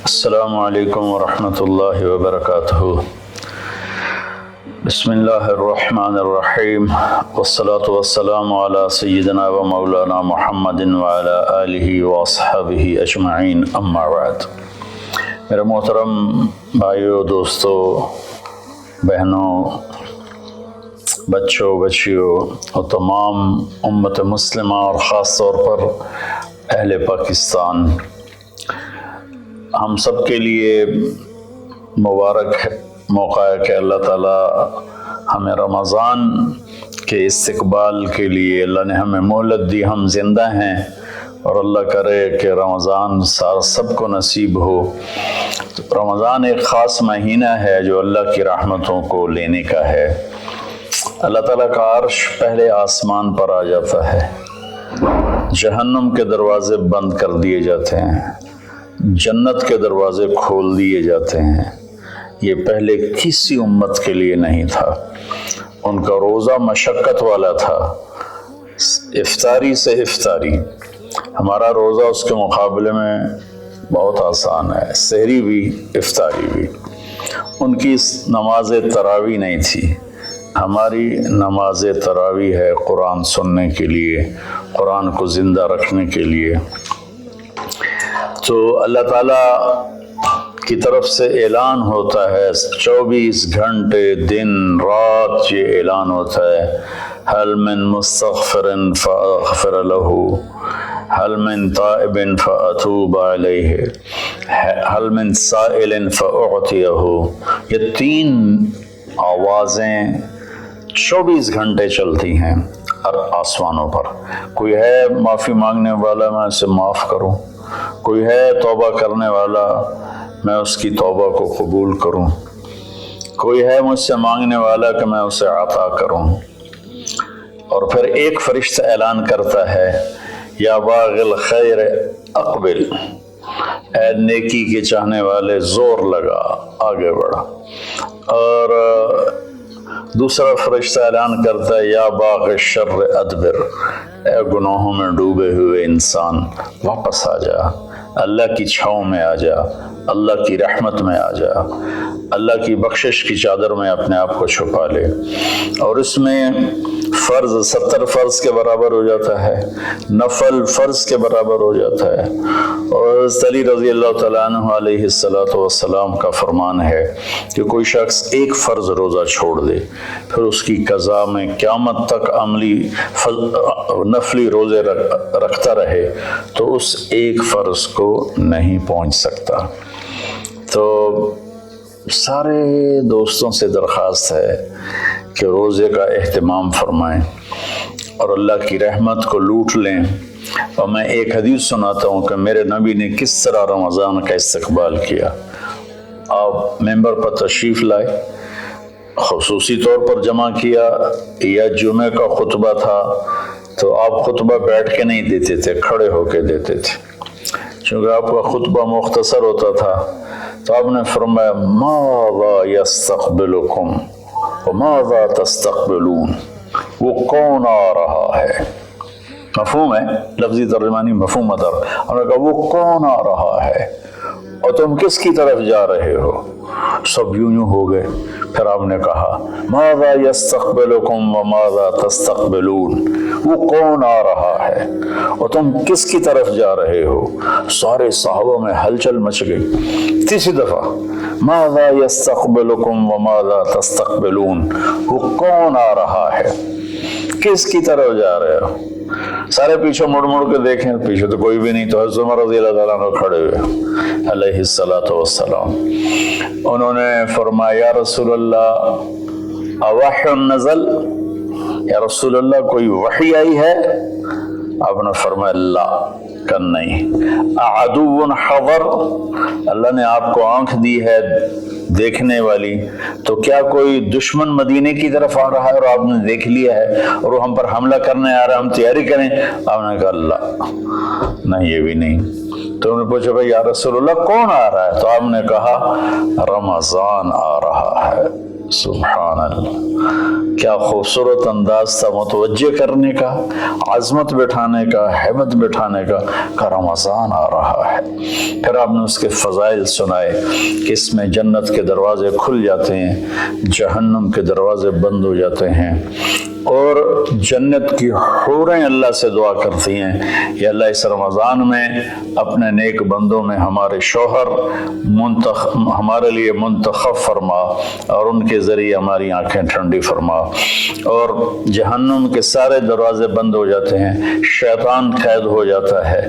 السلام علیکم ورحمۃ اللہ وبرکاتہ۔ بسم اللہ الرحمن الرحیم، والصلاة والسلام علی سیدنا و مولانا محمد وعلی آلہ واصحابہ اجمعین، اما بعد۔ میرے محترم بھائیوں، دوستوں، بہنوں، بچوں، بچیوں اور تمام امت مسلمہ اور خاص طور پر اہل پاکستان، ہم سب کے لیے مبارک موقع ہے کہ اللہ تعالیٰ ہمیں رمضان کے استقبال کے لیے اللہ نے ہمیں مہلت دی، ہم زندہ ہیں، اور اللہ کرے کہ رمضان سب کو نصیب ہو۔ رمضان ایک خاص مہینہ ہے جو اللہ کی رحمتوں کو لینے کا ہے۔ اللہ تعالیٰ کا عرش پہلے آسمان پر آ جاتا ہے، جہنم کے دروازے بند کر دیے جاتے ہیں، جنت کے دروازے کھول دیے جاتے ہیں۔ یہ پہلے کسی امت کے لیے نہیں تھا۔ ان کا روزہ مشقت والا تھا، افطاری سے افطاری۔ ہمارا روزہ اس کے مقابلے میں بہت آسان ہے، سحری بھی افطاری بھی۔ ان کی نماز تراویح نہیں تھی، ہماری نماز تراویح ہے قرآن سننے کے لیے، قرآن کو زندہ رکھنے کے لیے۔ تو اللہ تعالیٰ کی طرف سے اعلان ہوتا ہے، 24 گھنٹے دن رات یہ اعلان ہوتا ہے، هل من مستغفر فاغفر له، هل من تائب فاتوب علیہ، هل من سائل فاعطیہ۔ یہ تین آوازیں 24 گھنٹے چلتی ہیں آسمانوں پر۔ کوئی ہے معافی مانگنے والا، میں اسے معاف کروں، کوئی ہے توبہ کرنے والا، میں اس کی توبہ کو قبول کروں، کوئی ہے مجھ سے مانگنے والا کہ میں اسے عطا کروں۔ اور پھر ایک فرشتہ اعلان کرتا ہے، یا باغ الخیر اقبل، اے نیکی کے چاہنے والے زور لگا، آگے بڑھا۔ اور دوسرا فرشتہ اعلان کرتا ہے، یا باغ الشر ادبر، اے گناہوں میں ڈوبے ہوئے انسان واپس آ جا، اللہ کی چھاؤں میں آ جا، اللہ کی رحمت میں آ جا، اللہ کی بخشش کی چادر میں اپنے آپ کو چھپا لے۔ اور اس میں فرض 70 فرض کے برابر ہو جاتا ہے، نفل فرض کے برابر ہو جاتا ہے۔ اور حضرت علی رضی اللہ تعالیٰ عنہ علیہ السلام کا فرمان ہے کہ کوئی شخص ایک فرض روزہ چھوڑ دے، پھر اس کی قضا میں قیامت تک عملی نفلی روزے رکھتا رہے تو اس ایک فرض کو نہیں پہنچ سکتا۔ تو سارے دوستوں سے درخواست ہے کہ روزے کا اہتمام فرمائیں اور اللہ کی رحمت کو لوٹ لیں۔ اور میں ایک حدیث سناتا ہوں کہ میرے نبی نے کس طرح رمضان کا استقبال کیا۔ آپ ممبر پر تشریف لائے، خصوصی طور پر جمع کیا، یا جمعہ کا خطبہ تھا تو آپ خطبہ بیٹھ کے نہیں دیتے تھے، کھڑے ہو کے دیتے تھے، چونکہ آپ کا خطبہ مختصر ہوتا تھا۔ تو آپ نے فرمایا، ماذا یستقبلکم وماذا تستقبلون، وہ کون آ رہا ہے؟ مفہوم ہے، لفظی ترجمانی مفہوم ادر۔ ہم نے کہا وہ کون آ رہا ہے اور تم کس کی طرف جا رہے ہو؟ سب یوں ہو گئے۔ پھر آپ نے کہا، ماذا یستقبلکم وماذا تستقبلون، وہ کون آ رہا ہے اور تم کس کی طرف جا رہے ہو؟ سارے صحابہ میں ہلچل مچ گئی۔ تیسری دفعہ، ماذا یستقبلکم وماذا تستقبلون، وہ کون آ رہا ہے، کس کی طرف جا رہے ہو؟ سارے پیچھے مڑ مڑ کے دیکھیں، پیچھے تو کوئی بھی نہیں۔ تو حضرت عمر رضی اللہ تعالیٰ عنہ کھڑے ہوئے علیہ السلام، انہوں نے فرمایا، یا رسول اللہ اوحی نزل، یا رسول اللہ کوئی وحی آئی ہے؟ آپ نے فرمایا، لا، کہ نہیں۔ اعدو حضر، اللہ نے آپ کو آنکھ دی ہے دیکھنے والی، تو کیا کوئی دشمن مدینے کی طرف آ رہا ہے اور آپ نے دیکھ لیا ہے اور وہ ہم پر حملہ کرنے آ رہا ہے، ہم تیاری کریں؟ آپ نے کہا، اللہ، نہیں، یہ بھی نہیں۔ تو انہوں نے پوچھا، بھائی یا رسول اللہ کون آ رہا ہے؟ تو آپ نے کہا، رمضان آ رہا ہے، سبحان اللہ، کیا خوبصورت انداز تھا متوجہ کرنے کا، عظمت بٹھانے کا، ہیبت بٹھانے کا رمضان آ رہا ہے۔ پھر آپ نے اس کے فضائل سنائے کہ اس میں جنت کے دروازے کھل جاتے ہیں، جہنم کے دروازے بند ہو جاتے ہیں، اور جنت کی حوریں اللہ سے دعا کرتی ہیں کہ اللہ اس رمضان میں اپنے نیک بندوں میں ہمارے شوہر ہمارے لیے منتخب فرما اور ان کے ذریعے ہماری آنکھیں ٹھنڈی فرما، اور جہنم کے سارے دروازے بند ہو جاتے ہیں، شیطان قید ہو جاتا ہے۔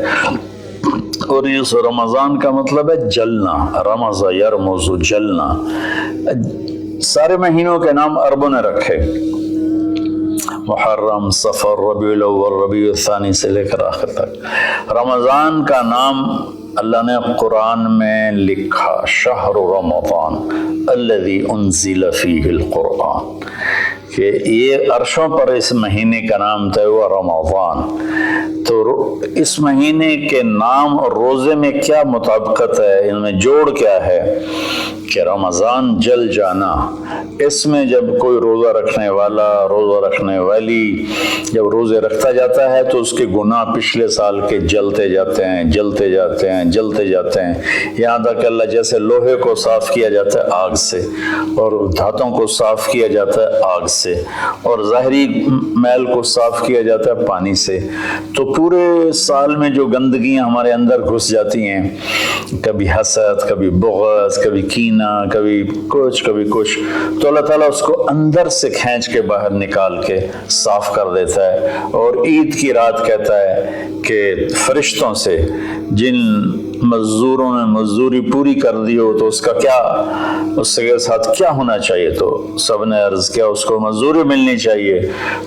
اور اس رمضان کا مطلب ہے جلنا، رمض یرمز، جلنا۔ سارے مہینوں کے نام عربوں نے رکھے، محرم، صفر، ربیع الاول، ربیع الثانی سے لے کر آخر تک۔ رمضان کا نام اللہ نے قرآن میں لکھا، شہر رمضان الذی انزل فیہ القرآن، کہ یہ عرشوں پر اس مہینے کا نام طے ہوا رمضان۔ تو اس مہینے کے نام اور روزے میں کیا مطابقت ہے، ان میں جوڑ کیا ہے کہ رمضان جل جانا۔ اس میں جب کوئی روزہ رکھنے والا، روزہ رکھنے والی جب روزے رکھتا جاتا ہے تو اس کے گناہ پچھلے سال کے جلتے جاتے ہیں، جلتے جاتے ہیں، جلتے جاتے ہیں، یہاں تک کہ اللہ جیسے لوہے کو صاف کیا جاتا ہے آگ سے، اور دھاتوں کو صاف کیا جاتا ہے آگ سے، اور ظاہری میل کو صاف کیا جاتا ہے پانی سے، تو پورے سال میں جو گندگیاں ہمارے اندر گھس جاتی ہیں، کبھی حسد، کبھی بغض، کبھی کینہ، کبھی کچھ کبھی کچھ، تو اللہ تعالیٰ اس کو اندر سے کھینچ کے باہر نکال کے صاف کر دیتا ہے۔ اور عید کی رات کہتا ہے کہ فرشتوں سے جن مزدوروں نے مزدوری پوری کر دی ہو تو اس کا کیا، اس کے ساتھ کیا ہونا چاہیے، تو سب نے عرض کیا اس کو مزدوری ملنی چاہیے۔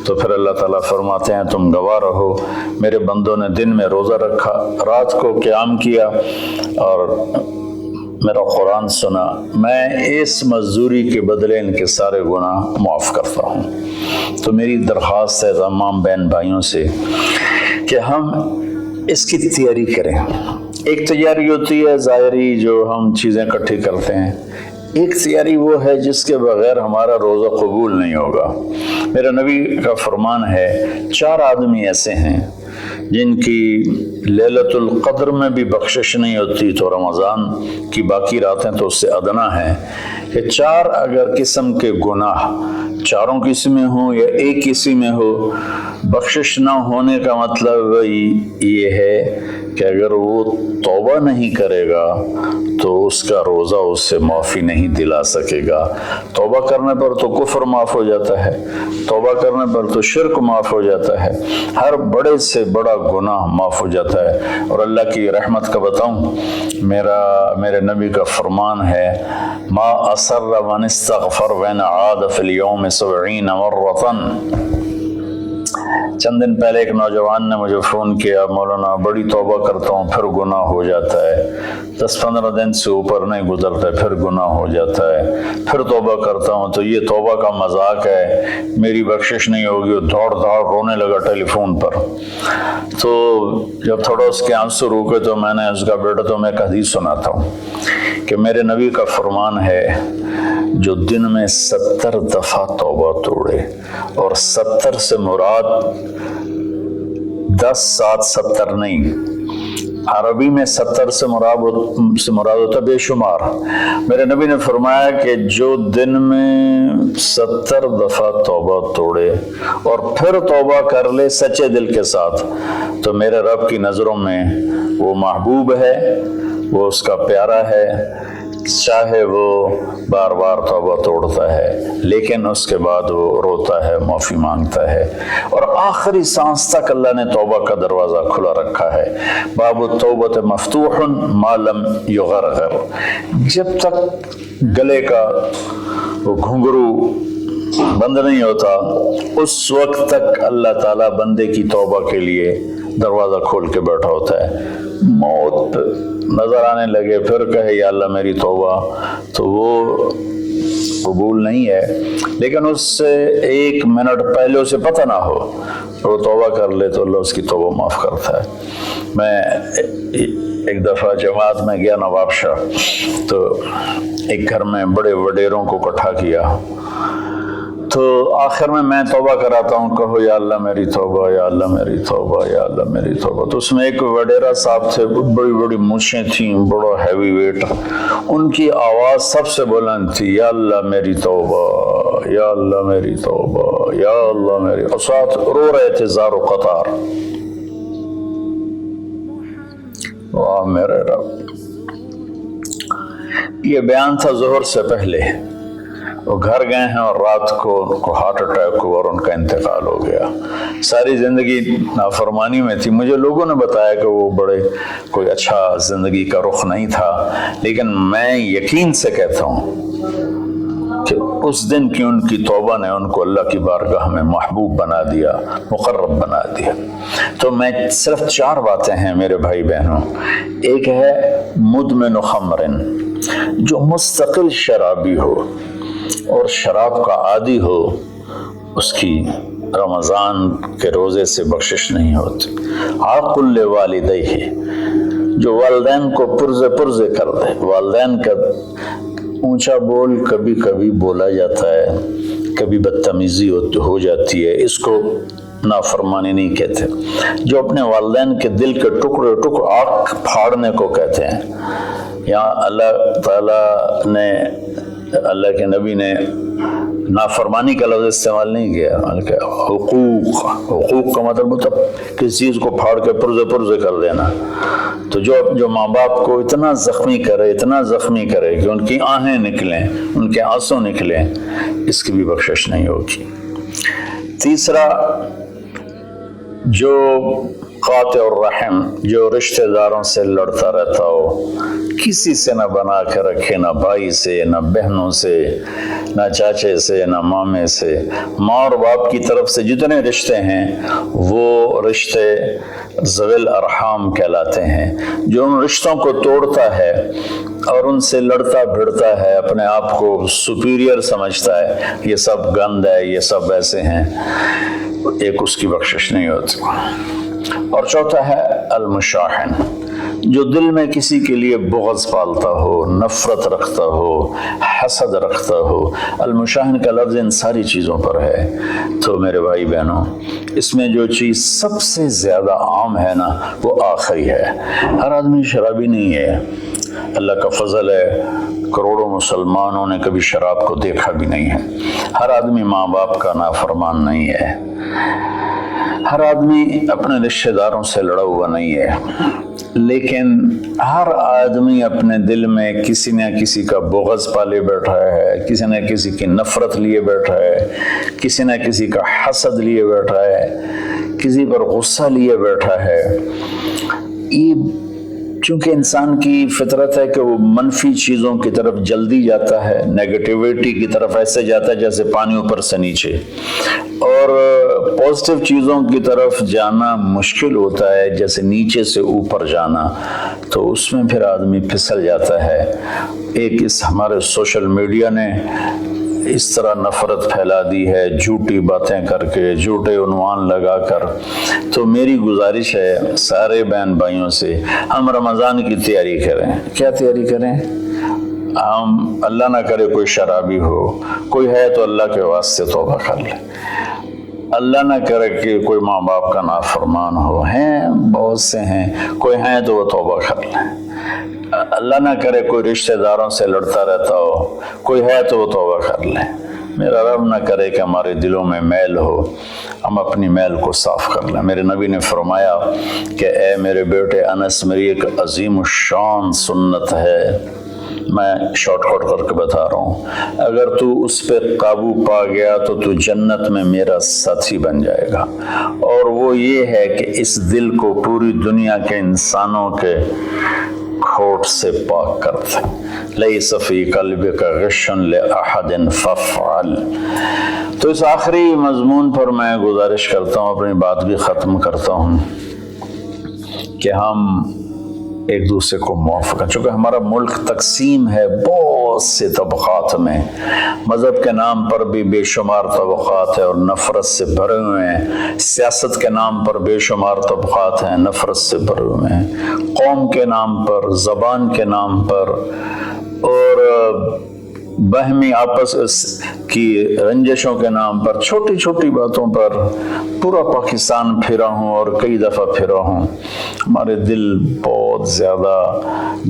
تو پھر اللہ تعالیٰ فرماتے ہیں تم گواہ رہو، میرے بندوں نے دن میں روزہ رکھا، رات کو قیام کیا اور میرا قرآن سنا، میں اس مزدوری کے بدلے ان کے سارے گناہ معاف کرتا ہوں۔ تو میری درخواست ہے تمام بہن بھائیوں سے کہ ہم اس کی تیاری کریں۔ ایک تیاری ہوتی ہے ظاہری جو ہم چیزیں اکٹھی کرتے ہیں، ایک تیاری وہ ہے جس کے بغیر ہمارا روزہ قبول نہیں ہوگا۔ میرے نبی کا فرمان ہے 4 آدمی ایسے ہیں جن کی لیلۃ القدر میں بھی بخشش نہیں ہوتی تو رمضان کی باقی راتیں تو اس سے ادنا ہیں، کہ 4 اگر قسم کے گناہ چاروں کسی میں ہوں یا ایک کسی میں ہو، بخشش نہ ہونے کا مطلب یہ ہے کہ اگر وہ توبہ نہیں کرے گا تو اس کا روزہ اس سے معافی نہیں دلا سکے گا۔ توبہ کرنے پر تو کفر معاف ہو جاتا ہے، توبہ کرنے پر تو شرک معاف ہو جاتا ہے، ہر بڑے سے بڑا گناہ معاف ہو جاتا ہے۔ اور اللہ کی رحمت کا بتاؤں، میرے نبی کا فرمان ہے ما اصر من استغفر وین عاد فی اليوم 70 مرة۔ چند دن پہلے ایک نوجوان نے مجھے فون کیا، مولانا بڑی توبہ کرتا ہوں پھر گناہ ہو جاتا ہے، 10-15 دن سے اوپر نہیں گزرتا ہے پھر گناہ ہو جاتا ہے، پھر توبہ کرتا ہوں تو یہ توبہ کا مذاق ہے، میری بخشش نہیں ہوگی۔ وہ دوڑ رونے لگا ٹیلی فون پر۔ تو جب تھوڑا اس کے آنسو روکے تو میں نے اس کا بیٹا تو میں ایک حدیث سناتا ہوں کہ میرے نبی کا فرمان ہے جو دن میں 70 دفعہ توبہ توڑے، اور 70 سے مراد 10 7 70 نہیں، عربی میں 70 سے مراد ہوتا بے شمار۔ میرے نبی نے فرمایا کہ جو دن میں 70 دفعہ توبہ توڑے اور پھر توبہ کر لے سچے دل کے ساتھ، تو میرے رب کی نظروں میں وہ محبوب ہے، وہ اس کا پیارا ہے، چاہے وہ بار بار توبہ توڑتا ہے لیکن اس کے بعد وہ روتا ہے، معافی مانگتا ہے، اور آخری سانس تک اللہ نے توبہ کا دروازہ کھلا رکھا ہے۔ باب التوبۃ مفتوح ما لم یغرغر، جب تک گلے کا وہ گھنگرو بند نہیں ہوتا اس وقت تک اللہ تعالیٰ بندے کی توبہ کے لیے دروازہ کھول کے بیٹھا ہوتا ہے۔ موت نظر آنے لگے پھر کہے یا اللہ میری توبہ، تو وہ قبول نہیں ہے، لیکن اس سے 1 منٹ پہلے اسے پتہ نہ ہو وہ توبہ کر لے تو اللہ اس کی توبہ معاف کرتا ہے۔ میں ایک دفعہ جماعت میں گیا نواب شاہ، تو ایک گھر میں بڑے وڈیروں کو اکٹھا کیا، تو آخر میں توبہ کراتا ہوں، کہو یا اللہ میری توبہ، یا اللہ میری توبہ، یا اللہ میری توبہ۔ تو اس میں ایک وڈیرا صاحب تھے، بڑی بڑی مونچھیں تھیں، بڑا ہیوی ویٹ، ان کی آواز سب سے بلند تھی، یا اللہ میری توبہ، یا اللہ میری توبہ، یا اللہ میری، اور ساتھ رو رہے تھے زار و قطار۔ واہ میرے رب، یہ بیان تھا ظہر سے پہلے۔ وہ گھر گئے ہیں اور رات کو ان کو ہارٹ اٹیک ہوا اور ان کا انتقال ہو گیا۔ ساری زندگی نافرمانی میں تھی۔ مجھے لوگوں نے بتایا کہ وہ بڑے کوئی اچھا زندگی کا رخ نہیں تھا، لیکن میں یقین سے کہتا ہوں کہ اس دن کی ان کی توبہ نے ان کو اللہ کی بارگاہ میں محبوب بنا دیا، مقرب بنا دیا۔ تو میں صرف 4 باتیں ہیں میرے بھائی بہنوں۔ ایک ہے مدمن خمرن، جو مستقل شرابی ہو اور شراب کا عادی ہو، اس کی رمضان کے روزے سے بخشش نہیں ہوتی۔ عاقل لوالدیہ، جو والدین کو پرزے کر دے۔ والدین کا اونچا بول کبھی کبھی بولا جاتا ہے، کبھی بدتمیزی ہو جاتی ہے، اس کو نافرمانی نہیں کہتے۔ جو اپنے والدین کے دل کے ٹکڑے آنکھ پھاڑنے کو کہتے ہیں۔ یہاں اللہ تعالیٰ نے، اللہ کے نبی نے نافرمانی کا لفظ استعمال نہیں کیا، بلکہ حقوق کا مطلب کسی چیز کو پھاڑ کے پرزے کر دینا۔ تو جو ماں باپ کو اتنا زخمی کرے کہ ان کی آہیں نکلیں، ان کے آنسو نکلیں، اس کی بھی بخشش نہیں ہوگی۔ تیسرا، جو قاطع الرحم، جو رشتہ داروں سے لڑتا رہتا ہو، کسی سے نہ بنا کے رکھے، نہ بھائی سے، نہ بہنوں سے، نہ چاچے سے، نہ مامے سے۔ ماں اور باپ کی طرف سے جتنے رشتے ہیں وہ رشتے ذوی الارحام کہلاتے ہیں۔ جو ان رشتوں کو توڑتا ہے اور ان سے لڑتا بھڑتا ہے، اپنے آپ کو سپیریئر سمجھتا ہے، یہ سب گند ہے، یہ سب ایسے ہیں، ایک اس کی بخشش نہیں ہوتی۔ اور چوتھا ہے المشاحن، جو دل میں کسی کے لیے بغض پالتا ہو، نفرت رکھتا ہو، حسد رکھتا ہو۔ المشاحن کا لفظ ان ساری چیزوں پر ہے۔ تو میرے بھائی بہنوں، اس میں جو چیز سب سے زیادہ عام ہے نا، وہ آخری ہے۔ ہر آدمی شرابی نہیں ہے، اللہ کا فضل ہے، کروڑوں مسلمانوں نے کبھی شراب کو دیکھا بھی نہیں ہے۔ ہر آدمی ماں باپ کا نافرمان نہیں ہے، ہر آدمی اپنے رشتہ داروں سے لڑا ہوا نہیں ہے، لیکن ہر آدمی اپنے دل میں کسی نہ کسی کا بغض پالے بیٹھا ہے، کسی نہ کسی کی نفرت لیے بیٹھا ہے، کسی نہ کسی کا حسد لیے بیٹھا ہے، کسی پر غصہ لیے بیٹھا ہے۔ یہ چونکہ انسان کی فطرت ہے کہ وہ منفی چیزوں کی طرف جلدی جاتا ہے، نیگیٹیوٹی کی طرف ایسے جاتا ہے جیسے پانی اوپر سے نیچے، اور پازیٹیو چیزوں کی طرف جانا مشکل ہوتا ہے جیسے نیچے سے اوپر جانا۔ تو اس میں پھر آدمی پھسل جاتا ہے۔ ایک اس ہمارے سوشل میڈیا نے اس طرح نفرت پھیلا دی ہے، جھوٹی باتیں کر کے، جھوٹے عنوان لگا کر۔ تو میری گزارش ہے سارے بہن بھائیوں سے، ہم رمضان کی تیاری کریں۔ کیا تیاری کریں؟ ہم، اللہ نہ کرے کوئی شرابی ہو، کوئی ہے تو اللہ کے واسطے توبہ کر لے۔ اللہ نہ کرے کہ کوئی ماں باپ کا نافرمان ہو، ہیں بہت سے ہیں، کوئی ہیں تو وہ توبہ کر لیں۔ اللہ نہ کرے کوئی رشتہ داروں سے لڑتا رہتا ہو، کوئی ہے تو وہ توبہ کر لیں۔ میرا رب نہ کرے کہ ہمارے دلوں میں میل ہو، ہم اپنی میل کو صاف کر لیں۔ میرے نبی نے فرمایا کہ اے میرے بیٹے انس، میری ایک عظیم الشان سنت ہے، میں شارٹ کٹ کر کے بتا رہا ہوں، اگر تو اس پہ قابو پا گیا تو تو جنت میں میرا ساتھی بن جائے گا۔ اور وہ یہ ہے کہ اس دل کو پوری دنیا کے انسانوں کے کھوٹ سے پاک کر دے۔ لیس فی قلبک غش لأحد فافعل۔ تو اس آخری مضمون پر میں گزارش کرتا ہوں، اپنی بات بھی ختم کرتا ہوں، کہ ہم ایک دوسرے کو معاف کریں. چونکہ ہمارا ملک تقسیم ہے بہت سے طبقات میں، مذہب کے نام پر بھی بے شمار طبقات ہیں اور نفرت سے بھرے ہوئے ہیں، سیاست کے نام پر بے شمار طبقات ہیں، نفرت سے بھرے ہوئے ہیں، قوم کے نام پر، زبان کے نام پر، اور باہمی آپس کی رنجشوں کے نام پر، چھوٹی چھوٹی باتوں پر پورا پاکستان پھرا ہوں اور کئی دفعہ پھرا ہوں. ہمارے دل بہت زیادہ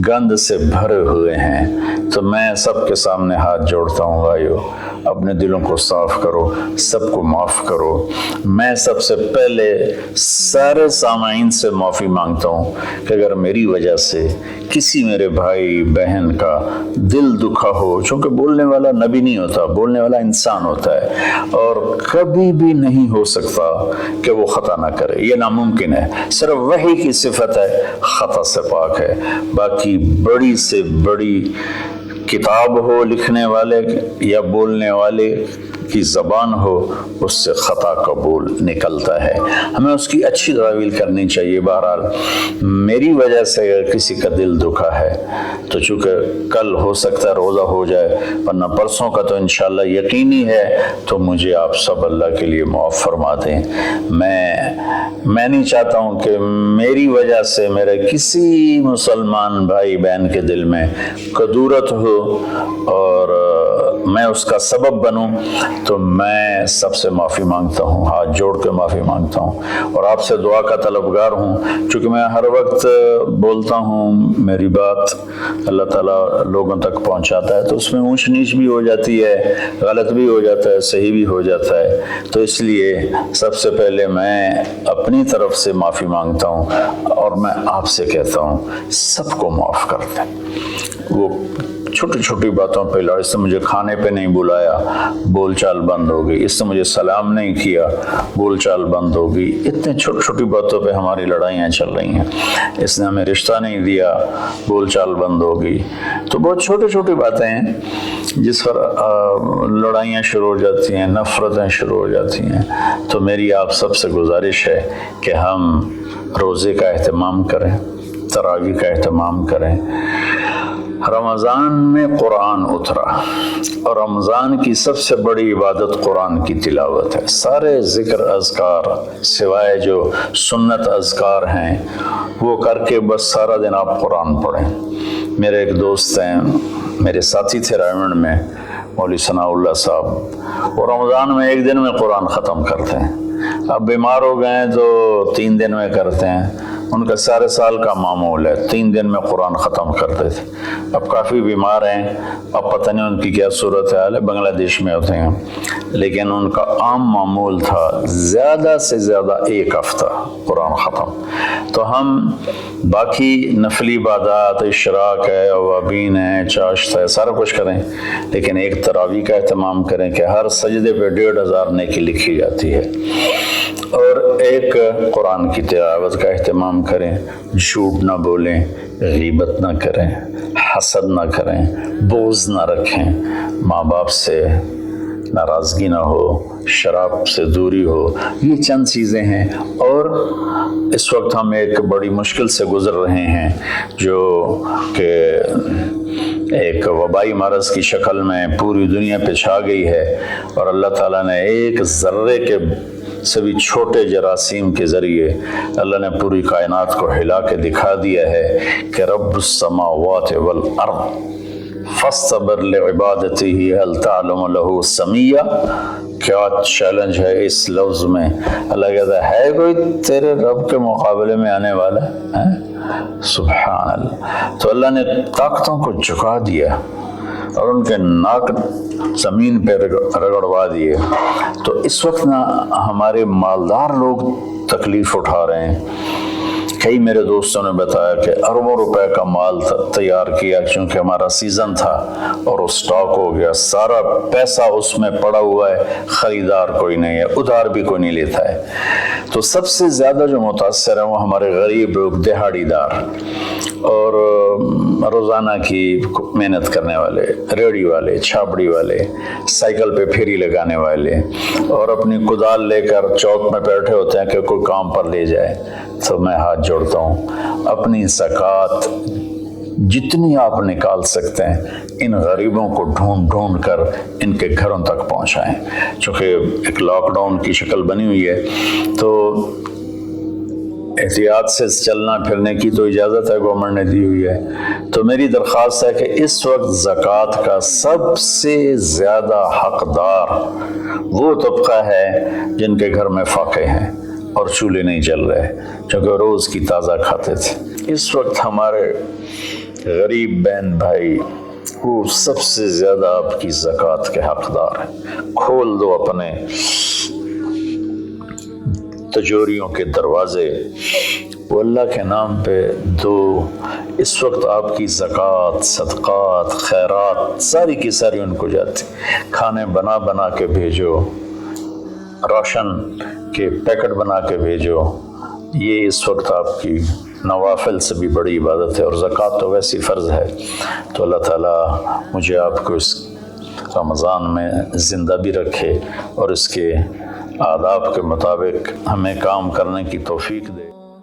گند سے بھرے ہوئے ہیں. تو میں سب کے سامنے ہاتھ جوڑتا ہوں بھائیو، اپنے دلوں کو صاف کرو، سب کو معاف کرو. میں سب سے پہلے سارے سامعین سے معافی مانگتا ہوں کہ اگر میری وجہ سے کسی میرے بھائی بہن کا دل دکھا ہو، چونکہ بولنے والا نبی نہیں ہوتا، بولنے والا انسان ہوتا ہے، اور کبھی بھی نہیں ہو سکتا کہ وہ خطا نہ کرے، یہ ناممکن ہے. صرف وحی کی صفت ہے، خطا سے پاک ہے. باقی بڑی سے بڑی کتاب ہو لکھنے والے یا بولنے والے کی زبان ہو، اس سے خطا قبول نکلتا ہے. ہمیں اس کی اچھی تعویل کرنی چاہیے. بہرحال میری وجہ سے اگر کسی کا دل دکھا ہے تو چونکہ کل ہو سکتا ہے روزہ ہو جائے، ورنہ پرسوں کا تو انشاءاللہ یقینی ہے، تو مجھے آپ سب اللہ کے لیے معاف فرما دیں. میں نہیں چاہتا ہوں کہ میری وجہ سے میرے کسی مسلمان بھائی بہن کے دل میں کدورت ہو اور میں اس کا سبب بنوں. تو میں سب سے معافی مانگتا ہوں، ہاتھ جوڑ کے معافی مانگتا ہوں، اور آپ سے دعا کا طلبگار ہوں. چونکہ میں ہر وقت بولتا ہوں، میری بات اللہ تعالیٰ لوگوں تک پہنچاتا ہے، تو اس میں اونچ نیچ بھی ہو جاتی ہے، غلط بھی ہو جاتا ہے، صحیح بھی ہو جاتا ہے. تو اس لیے سب سے پہلے میں اپنی طرف سے معافی مانگتا ہوں، اور میں آپ سے کہتا ہوں سب کو معاف کر دیں. وہ چھوٹی چھوٹی باتوں پہ لڑ، اس نے مجھے کھانے پہ نہیں بلایا، بول چال بند ہو گئی. اس نے مجھے سلام نہیں کیا، بول چال بند ہو گئی. اتنے چھوٹی چھوٹی باتوں پہ ہماری لڑائیاں چل رہی ہیں. اس نے ہمیں رشتہ نہیں دیا، بول چال بند ہو گئی. تو بہت چھوٹی چھوٹی باتیں ہیں جس پر لڑائیاں شروع ہو جاتی ہیں، نفرتیں شروع ہو جاتی ہیں. تو میری آپ سب سے گزارش ہے کہ ہم روزے کا اہتمام کریں، تراویح کا اہتمام کریں. رمضان میں قرآن اترا، اور رمضان کی سب سے بڑی عبادت قرآن کی تلاوت ہے. سارے ذکر اذکار سوائے جو سنت اذکار ہیں وہ کر کے بس سارا دن آپ قرآن پڑھیں. میرے ایک دوست ہیں، میرے ساتھی تھے رائمنڈ میں، مولوی ثناء اللہ صاحب، وہ رمضان میں ایک دن میں قرآن ختم کرتے ہیں. اب بیمار ہو گئے ہیں تو 3 دن میں کرتے ہیں. ان کا سارے سال کا معمول ہے، 3 دن میں قرآن ختم کرتے تھے. اب کافی بیمار ہیں، اب پتہ نہیں ان کی کیا صورت حال ہے، بنگلہ دیش میں ہوتے ہیں، لیکن ان کا عام معمول تھا زیادہ سے زیادہ 1 ہفتہ قرآن ختم. تو ہم باقی نفلی عبادات، اشراق ہے، اوابین ہے، چاشت ہے، سارا کچھ کریں، لیکن ایک تراویح کا اہتمام کریں کہ ہر سجدے پہ 1500 نیکی لکھی جاتی ہے. اور ایک قرآن کی تلاوت کا اہتمام کریں. جھوٹ نہ بولیں، غیبت نہ کریں، حسد نہ کریں، بغض نہ رکھیں، ماں باپ سے ناراضگی نہ ہو، شراب سے دوری ہو. یہ چند چیزیں ہیں. اور اس وقت ہم ایک بڑی مشکل سے گزر رہے ہیں جو کہ ایک وبائی مرض کی شکل میں پوری دنیا پہ چھا گئی ہے، اور اللہ تعالیٰ نے ایک ذرے کے سے بھی چھوٹے جراثیم کے ذریعے اللہ نے پوری کائنات کو ہلا کے دکھا دیا ہے کہ رب السماوات والارض فاصطبر لعبادتہ هل تعلم له سمیہ. کیا چیلنج ہے اس لفظ میں. اللہ کہتا ہے کوئی تیرے رب کے مقابلے میں آنے والا ہے؟ سبحان اللہ. تو اللہ نے طاقتوں کو جھکا دیا اور ان کے ناک زمین پہ رگڑوا دیے. تو اس وقت نا ہمارے مالدار لوگ تکلیف اٹھا رہے ہیں. کئی میرے دوستوں نے بتایا کہ اربوں روپے کا مال تیار کیا چونکہ ہمارا سیزن تھا اور وہ سٹاک ہو گیا، سارا پیسہ اس میں پڑا ہوا ہے، خریدار کوئی نہیں ہے، ادھار بھی کوئی نہیں لیتا ہے. تو سب سے زیادہ جو متاثر ہیں وہ ہمارے غریب لوگ، دہاڑی دار. اور روزانہ کی محنت کرنے والے، ریڑھی والے، چھاپڑی والے، سائیکل پہ پھیری لگانے والے، اور اپنی کدال لے کر چوک میں بیٹھے ہوتے ہیں کہ کوئی کام پر لے جائے، تو میں ہاتھ جوڑتا ہوں، اپنی زکوٰۃ جتنی آپ نکال سکتے ہیں ان غریبوں کو ڈھونڈ ڈھونڈ کر ان کے گھروں تک پہنچائیں۔ چونکہ ایک لاک ڈاؤن کی شکل بنی ہوئی ہے تو احتیاط سے چلنا پھرنے کی تو اجازت ہے، گورنمنٹ نے دی ہوئی ہے، تو میری درخواست ہے کہ اس وقت زکوٰۃ کا سب سے زیادہ حقدار وہ طبقہ ہے جن کے گھر میں فاقے ہیں اور چولہے نہیں جل رہے، چونکہ روز کی تازہ کھاتے تھے۔ اس وقت ہمارے غریب بہن بھائی وہ سب سے زیادہ آپ کی زکوٰۃ کے حقدار ہیں۔ کھول دو اپنے تجوریوں کے دروازے، وہ اللہ کے نام پہ دو۔ اس وقت آپ کی زکوٰۃ، صدقات، خیرات ساری کی ساری ان کو جاتی، کھانے بنا بنا کے بھیجو، راشن کے پیکٹ بنا کے بھیجو، یہ اس وقت آپ کی نوافل سے بھی بڑی عبادت ہے، اور زکوٰۃ تو ویسی فرض ہے۔ تو اللہ تعالیٰ مجھے آپ کو اس رمضان میں زندہ بھی رکھے اور اس کے آداب کے مطابق ہمیں کام کرنے کی توفیق دے۔